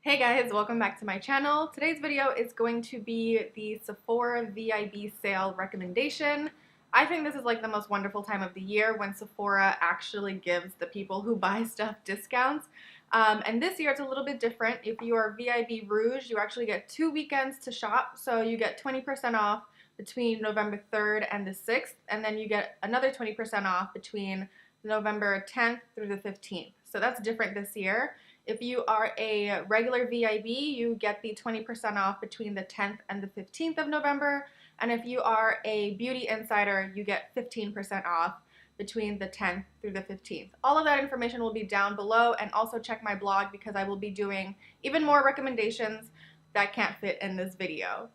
Hey guys, welcome back to my channel. Today's video is going to be the Sephora VIB sale recommendation. I think this is like the most wonderful time of the year when Sephora actually gives the people who buy stuff discounts. And this year it's a little bit different. If you are VIB Rouge, you actually get 2 weekends to shop. So you get 20% off between November 3rd and the 6th, and then you get another 20% off between November 10th through the 15th. So that's different this year. If you are a regular VIB, you get the 20% off between the 10th and the 15th of November. And if you are a beauty insider, you get 15% off between the 10th through the 15th. All of that information will be down below, and also check my blog because I will be doing even more recommendations that can't fit in this video.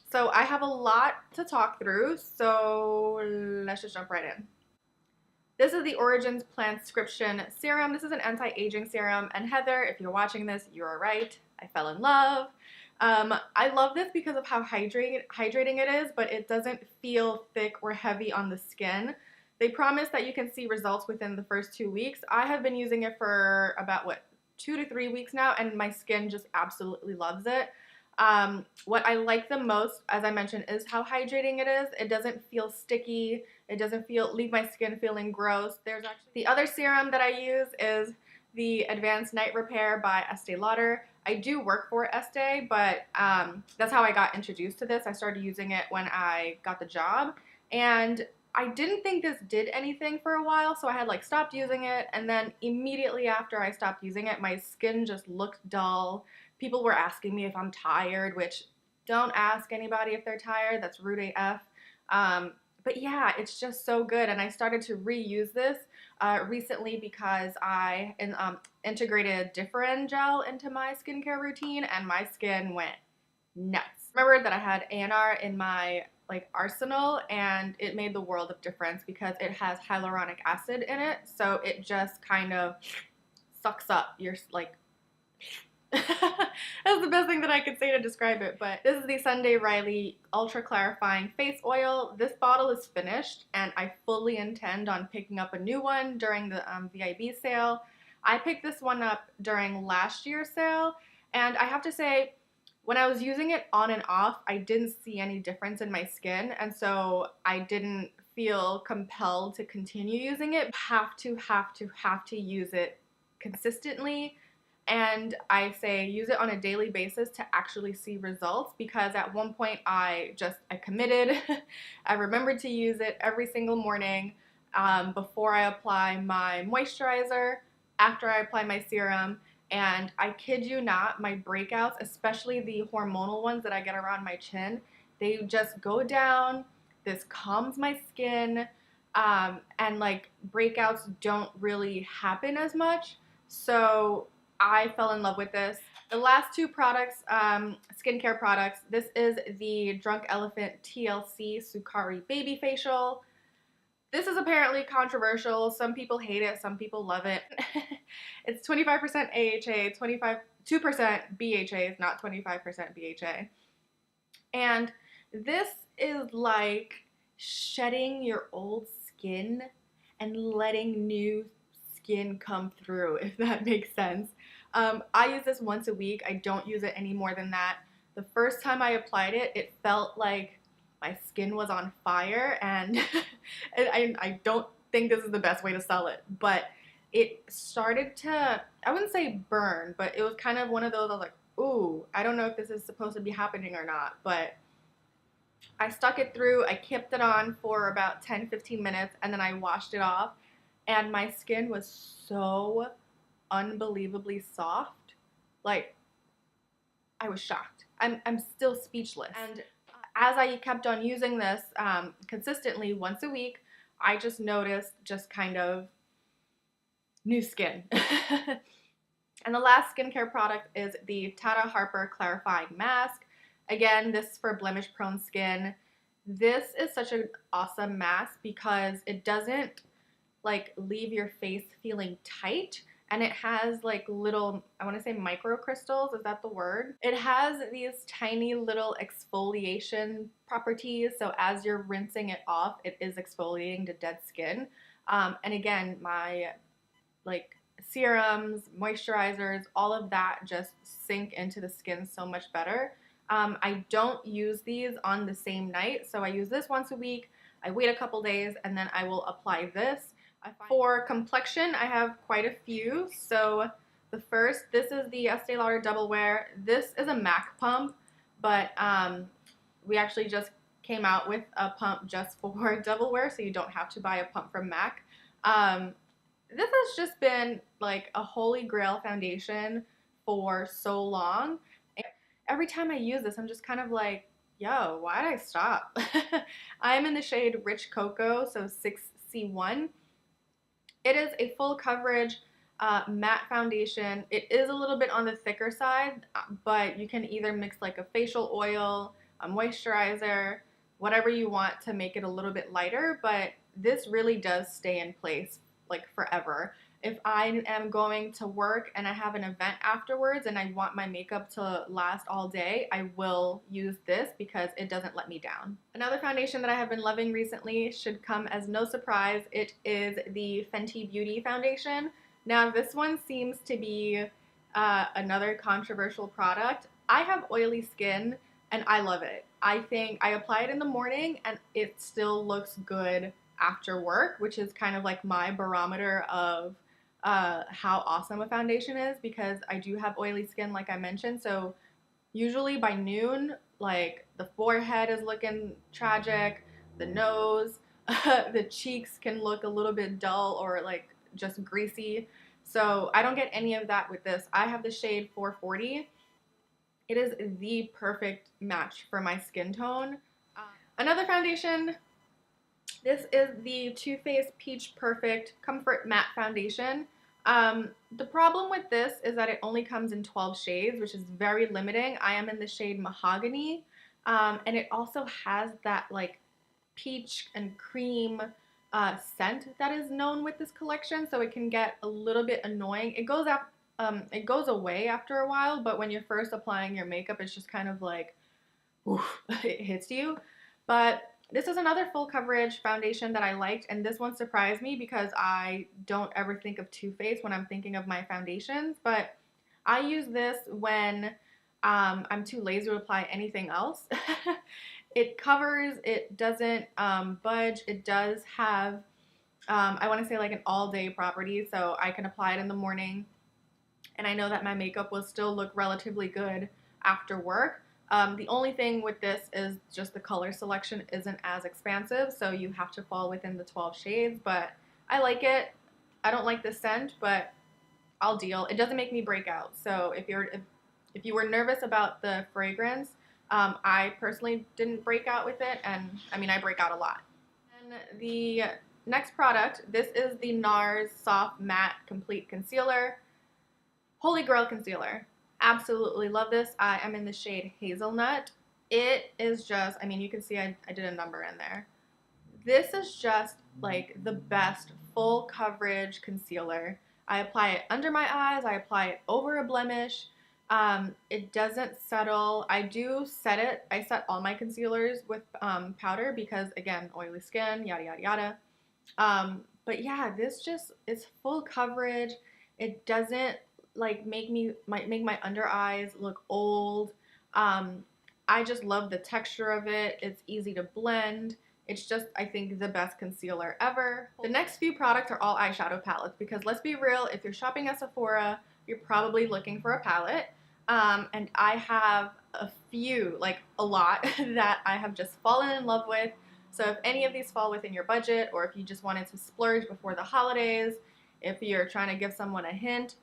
So I have a lot to talk through, so let's just jump right in. This is the Origins Plantscription Serum. This is an anti-aging serum, and Heather, if you're watching this, you're right. I fell in love. I love this because of how hydrating it is, but it doesn't feel thick or heavy on the skin. They promise that you can see results within the first 2 weeks. I have been using it for about, 2 to 3 weeks now, and my skin just absolutely loves it. What I like the most, as I mentioned, is how hydrating it is. It doesn't feel sticky. It doesn't leave my skin feeling gross. There's actually the other serum that I use is the Advanced Night Repair by Estee Lauder. I do work for Estee, but that's how I got introduced to this. I started using it when I got the job, and I didn't think this did anything for a while, so I had like stopped using it, and then immediately after I stopped using it, my skin just looked dull. People were asking me if I'm tired, which don't ask anybody if they're tired. That's rude AF. But yeah, it's just so good, and I started to reuse this recently because I integrated Differin gel into my skincare routine, and my skin went nuts. Remember that I had ANR in my arsenal, and it made the world of difference because it has hyaluronic acid in it, so it just kind of sucks up your That's the best thing that I could say to describe it. But this is the Sunday Riley Ultra Clarifying Face Oil. This bottle is finished, and I fully intend on picking up a new one during the VIB sale. I picked this one up during last year's sale, and I have to say, when I was using it on and off, I didn't see any difference in my skin, and so I didn't feel compelled to continue using it. Have to use it consistently. And I say use it on a daily basis to actually see results, because at one point I committed. I remembered to use it every single morning before I apply my moisturizer, after I apply my serum, and I kid you not, my breakouts, especially the hormonal ones that I get around my chin, they just go down. This calms my skin, and breakouts don't really happen as much. So I fell in love with this. The last two products, skincare products, this is the Drunk Elephant TLC Sukari Baby Facial. This is apparently controversial. Some people hate it, some people love it. It's 25% AHA, 2% BHA, not 25% BHA. And this is like shedding your old skin and letting new skin come through, if that makes sense. I use this once a week. I don't use it any more than that. The first time I applied it, it felt like my skin was on fire, and I don't think this is the best way to sell it, but it started to, I wouldn't say burn, but it was kind of one of those, I was like, ooh, I don't know if this is supposed to be happening or not, but I stuck it through. I kept it on for about 10-15 minutes, and then I washed it off, and my skin was so unbelievably soft. Like, I was shocked. I'm still speechless. And as I kept on using this consistently once a week, I just noticed just kind of new skin. And the last skincare product is the Tata Harper Clarifying Mask. Again, this is for blemish-prone skin. This is such an awesome mask because it doesn't leave your face feeling tight, and it has little, I want to say microcrystals, is that the word? It has these tiny little exfoliation properties, so as you're rinsing it off, it is exfoliating the dead skin. And again, my serums, moisturizers, all of that just sink into the skin so much better. I don't use these on the same night, so I use this once a week. I wait a couple days and then I will apply this. For complexion, I have quite a few. So the first, this is the Estee Lauder Double Wear. This is a MAC pump, but we actually just came out with a pump just for Double Wear, so you don't have to buy a pump from MAC. This has just been like a holy grail foundation for so long. And every time I use this, I'm just kind of like, yo, why did I stop? I am in the shade Rich Cocoa, so 6C1. It is a full coverage matte foundation. It is a little bit on the thicker side, but you can either mix like a facial oil, a moisturizer, whatever you want to make it a little bit lighter, but this really does stay in place like forever. If I am going to work and I have an event afterwards and I want my makeup to last all day, I will use this because it doesn't let me down. Another foundation that I have been loving recently should come as no surprise. It is the Fenty Beauty foundation. Now this one seems to be another controversial product. I have oily skin and I love it. I think I apply it in the morning and it still looks good after work, which is kind of like my barometer of how awesome a foundation is, because I do have oily skin like I mentioned. So usually by noon, like the forehead is looking tragic, the nose, the cheeks can look a little bit dull or like just greasy. So I don't get any of that with this. I have the shade 440. It is the perfect match for my skin tone. Another foundation, this is the Too Faced Peach Perfect Comfort Matte Foundation. The problem with this is that it only comes in 12 shades, which is very limiting. I am in the shade Mahogany, and it also has that like peach and cream scent that is known with this collection, so it can get a little bit annoying. It goes away after a while, but when you're first applying your makeup, it's just kind of like, oof, it hits you. But this is another full coverage foundation that I liked, and this one surprised me because I don't ever think of Too Faced when I'm thinking of my foundations, but I use this when I'm too lazy to apply anything else. It covers, it doesn't budge, it does have, I want to say like an all-day property, so I can apply it in the morning, and I know that my makeup will still look relatively good after work. The only thing with this is just the color selection isn't as expansive, so you have to fall within the 12 shades, but I like it. I don't like the scent, but I'll deal. It doesn't make me break out, so if you were nervous about the fragrance, I personally didn't break out with it, and I mean I break out a lot. And the next product, this is the NARS Soft Matte Complete Concealer. Holy Grail concealer. Absolutely love this. I am in the shade Hazelnut. It is just, I mean, you can see I did a number in there. This is just like the best full coverage concealer. I apply it under my eyes. I apply it over a blemish. It doesn't settle. I do set it. I set all my concealers with powder because, again, oily skin, yada, yada, yada. But yeah, this just is full coverage. It doesn't like make my under eyes look old. I just love the texture of it. It's easy to blend. It's just, I think, the best concealer ever. The next few products are all eyeshadow palettes because let's be real, if you're shopping at Sephora, you're probably looking for a palette. And I have a few, like a lot, that I have just fallen in love with. So if any of these fall within your budget, or if you just wanted to splurge before the holidays, if you're trying to give someone a hint,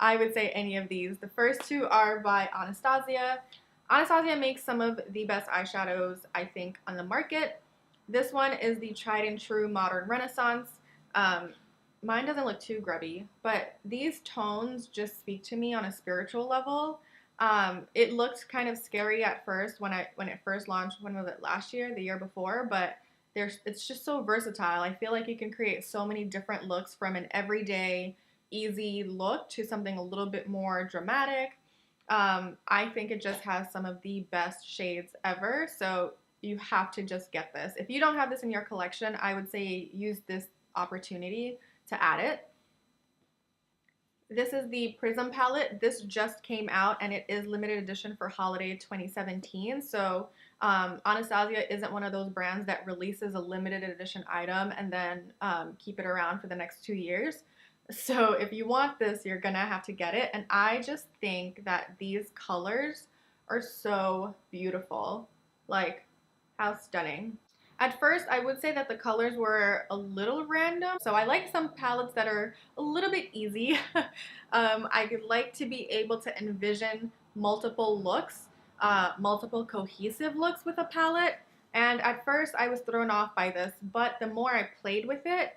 I would say any of these. The first two are by Anastasia. Anastasia makes some of the best eyeshadows, I think, on the market. This one is the tried and true Modern Renaissance. Mine doesn't look too grubby, but these tones just speak to me on a spiritual level. It looked kind of scary at first when it first launched. When was it? Last year, the year before, but it's just so versatile. I feel like you can create so many different looks, from an everyday easy look to something a little bit more dramatic. I think it just has some of the best shades ever, so you have to just get this. If you don't have this in your collection, I would say use this opportunity to add it. This is the Prism palette. This just came out and it is limited edition for holiday 2017. So Anastasia isn't one of those brands that releases a limited edition item and then keep it around for the next 2 years. So if you want this, you're gonna have to get it. And I just think that these colors are so beautiful. Like, how stunning. At first, I would say that the colors were a little random. So I like some palettes that are a little bit easy. I would like to be able to envision multiple looks, multiple cohesive looks with a palette. And at first, I was thrown off by this, but the more I played with it,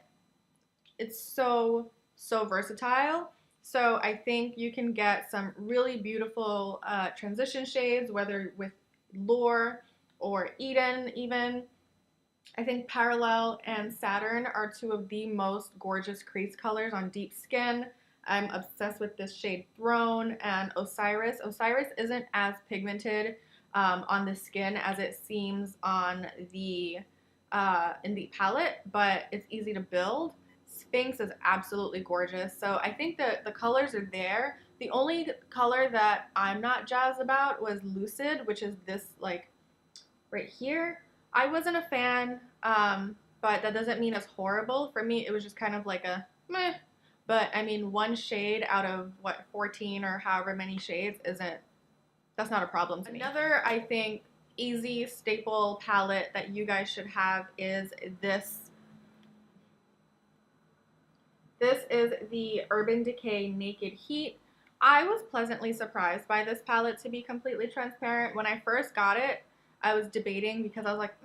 it's so, so versatile. So I think you can get some really beautiful transition shades, whether with Lure or Eden even. I think Parallel and Saturn are two of the most gorgeous crease colors on deep skin. I'm obsessed with this shade Throne and Osiris. Osiris isn't as pigmented on the skin as it seems on the in the palette, but it's easy to build. Sphinx is absolutely gorgeous. So I think that the colors are there. The only color that I'm not jazzed about was Lucid, which is this like right here. I wasn't a fan, but that doesn't mean it's horrible. For me, it was just kind of like a meh. But I mean, one shade out of what, 14 or however many shades that's not a problem to me. Another, I think, easy staple palette that you guys should have is this. This is the Urban Decay Naked Heat. I was pleasantly surprised by this palette, to be completely transparent. When I first got it, I was debating because I was like,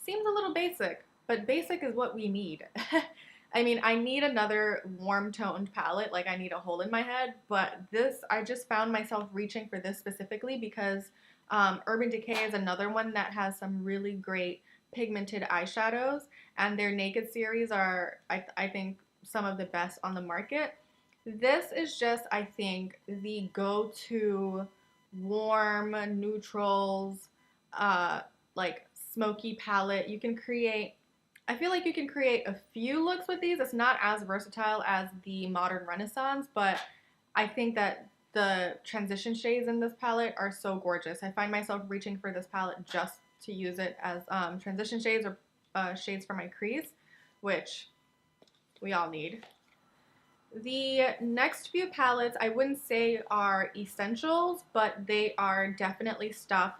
seems a little basic, but basic is what we need. I mean, I need another warm toned palette, like I need a hole in my head, but this, I just found myself reaching for this specifically because Urban Decay is another one that has some really great pigmented eyeshadows, and their Naked series are, I think, some of the best on the market. This is just, I think, the go-to warm neutrals, like smoky palette. You can create, I feel like you can create a few looks with these. It's not as versatile as the Modern Renaissance, but I think that the transition shades in this palette are so gorgeous. I find myself reaching for this palette just to use it as transition shades or shades for my crease, which we all need. The next few palettes I wouldn't say are essentials, but they are definitely stuff.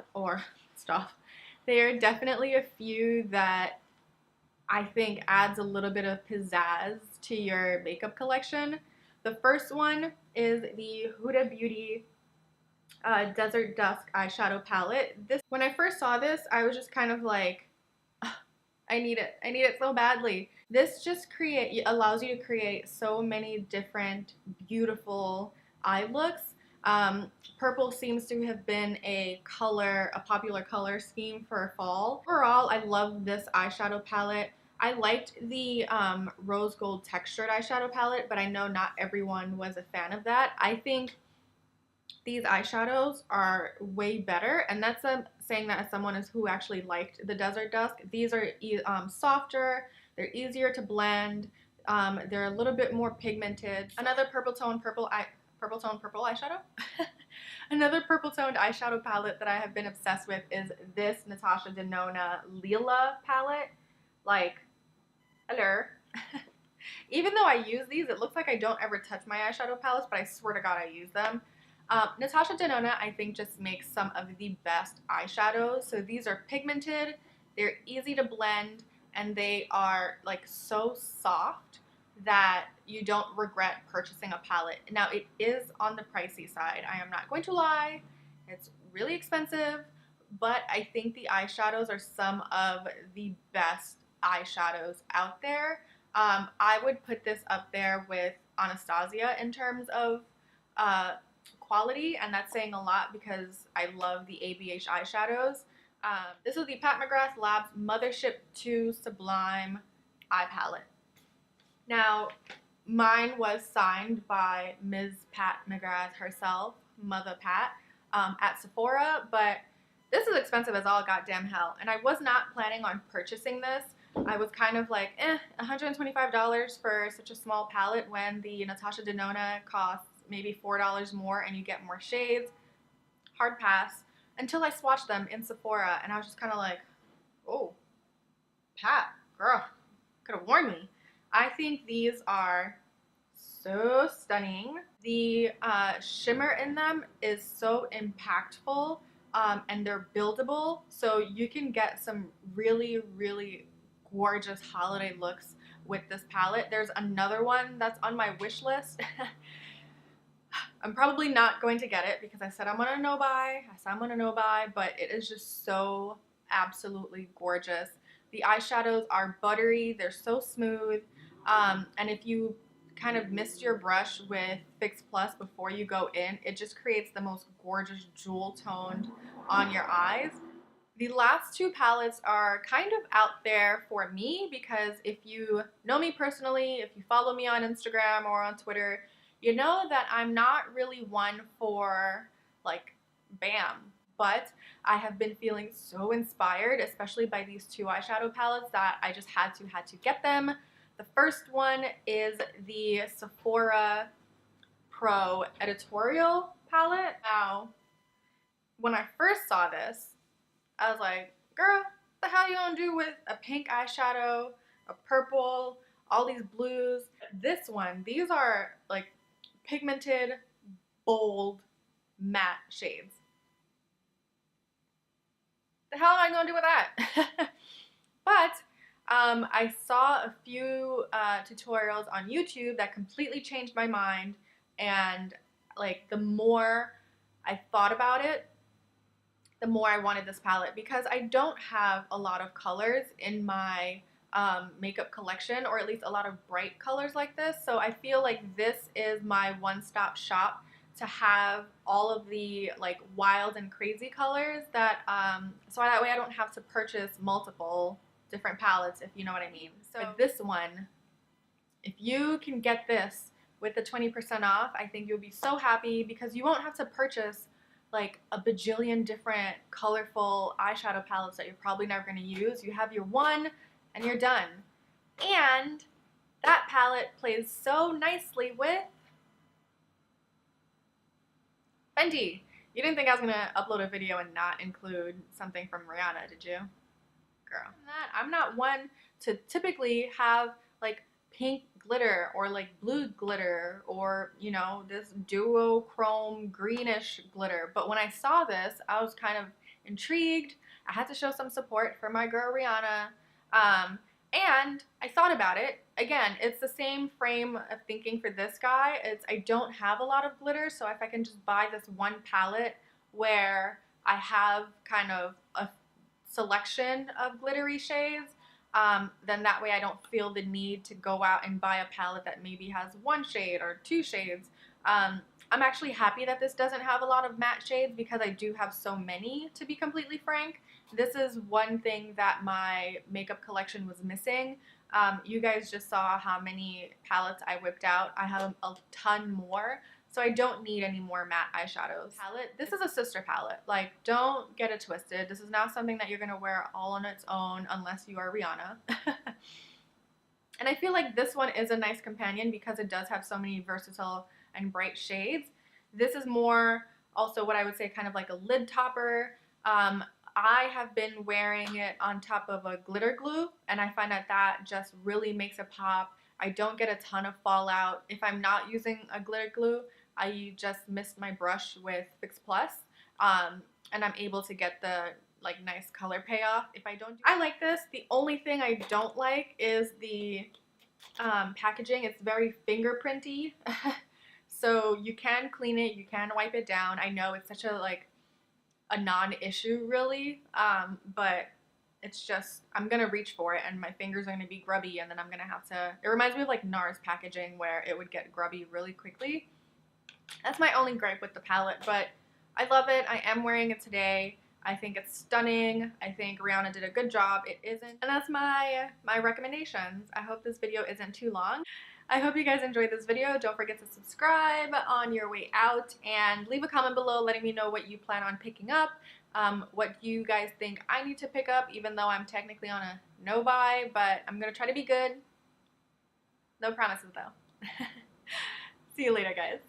They are definitely a few that I think adds a little bit of pizzazz to your makeup collection. The first one is the Huda Beauty Desert Dusk eyeshadow palette. When I first saw this, I was just kind of like, I need it. I need it so badly. This just allows you to create so many different beautiful eye looks. Purple seems to have been a popular color scheme for fall. Overall, I love this eyeshadow palette. I liked the rose gold textured eyeshadow palette, but I know not everyone was a fan of that. I think these eyeshadows are way better, and that's saying that as someone who actually liked the Desert Dusk. These are softer, they're easier to blend, they're a little bit more pigmented. Another purple toned purple eyeshadow. Another purple toned eyeshadow palette that I have been obsessed with is this Natasha Denona Lila palette. Like, hello. Even though I use these, it looks like I don't ever touch my eyeshadow palettes, but I swear to God I use them. Natasha Denona, I think, just makes some of the best eyeshadows. So these are pigmented, they're easy to blend, and they are like so soft that you don't regret purchasing a palette. Now, it is on the pricey side. I am not going to lie. It's really expensive, but I think the eyeshadows are some of the best eyeshadows out there. I would put this up there with Anastasia in terms of quality, and that's saying a lot because I love the ABH eyeshadows. This is the Pat McGrath Labs Mothership 2 Sublime Eye Palette. Now, mine was signed by Ms. Pat McGrath herself, Mother Pat, at Sephora, but this is expensive as all goddamn hell, and I was not planning on purchasing this. I was kind of like, $125 for such a small palette when the Natasha Denona costs maybe $4 more and you get more shades. Hard pass. Until I swatched them in Sephora and I was just kind of like, oh, Pat, girl, could have warned me. I think these are so stunning. The shimmer in them is so impactful, and they're buildable, so you can get some really, really gorgeous holiday looks with this palette. There's another one that's on my wish list. I'm probably not going to get it because I said I'm gonna no buy. But it is just so absolutely gorgeous. The eyeshadows are buttery. They're so smooth. And if you kind of mist your brush with Fix Plus before you go in, it just creates the most gorgeous jewel toned on your eyes. The last two palettes are kind of out there for me because if you know me personally, if you follow me on Instagram or on Twitter, you know that I'm not really one for like bam, but I have been feeling so inspired, especially by these two eyeshadow palettes, that I just had to get them. The first one is the Sephora Pro Editorial palette. Now, when I first saw this, I was like, girl, what the hell you gonna do with a pink eyeshadow, a purple, all these blues? This one, these are like pigmented, bold, matte shades. The hell am I gonna do with that? But I saw a few tutorials on YouTube that completely changed my mind, and like the more I thought about it, the more I wanted this palette, because I don't have a lot of colors in my makeup collection, or at least a lot of bright colors like this. So I feel like this is my one-stop shop to have all of the like wild and crazy colors that so that way I don't have to purchase multiple different palettes, if you know what I mean. So this one, if you can get this with the 20% off, I think you'll be so happy because you won't have to purchase like a bajillion different colorful eyeshadow palettes that you're probably never going to use. You have your one and you're done. And that palette plays so nicely with Fenty. You didn't think I was going to upload a video and not include something from Rihanna, did you? Girl. I'm not one to typically have like pink glitter or like blue glitter or, you know, this duochrome greenish glitter. But when I saw this, I was kind of intrigued. I had to show some support for my girl Rihanna. And I thought about it. Again, it's the same frame of thinking for this guy. I don't have a lot of glitter, so if I can just buy this one palette where I have kind of a selection of glittery shades, then that way I don't feel the need to go out and buy a palette that maybe has one shade or two shades. I'm actually happy that this doesn't have a lot of matte shades because I do have so many, to be completely frank. This is one thing that my makeup collection was missing. You guys just saw how many palettes I whipped out. I have a ton more, so I don't need any more matte eyeshadows. This is a sister palette. Like, don't get it twisted. This is not something that you're gonna wear all on its own unless you are Rihanna. And I feel like this one is a nice companion because it does have so many versatile and bright shades. This is more also what I would say kind of like a lid topper. I have been wearing it on top of a glitter glue, and I find that that just really makes it pop. I don't get a ton of fallout. If I'm not using a glitter glue, I just mist my brush with Fix Plus, and I'm able to get the like nice color payoff. If I don't, I like this. The only thing I don't like is the packaging. It's very fingerprinty. So you can clean it, you can wipe it down. I know it's such a like a non-issue really, but it's just, I'm gonna reach for it and my fingers are gonna be grubby, and then I'm gonna have to, it reminds me of like NARS packaging where it would get grubby really quickly. That's my only gripe with the palette, but I love it. I am wearing it today. I think it's stunning. I think Rihanna did a good job. It isn't, and that's my recommendations. I hope this video isn't too long. I hope you guys enjoyed this video. Don't forget to subscribe on your way out and leave a comment below letting me know what you plan on picking up, what you guys think I need to pick up, even though I'm technically on a no buy, but I'm gonna try to be good. No promises though. See you later, guys.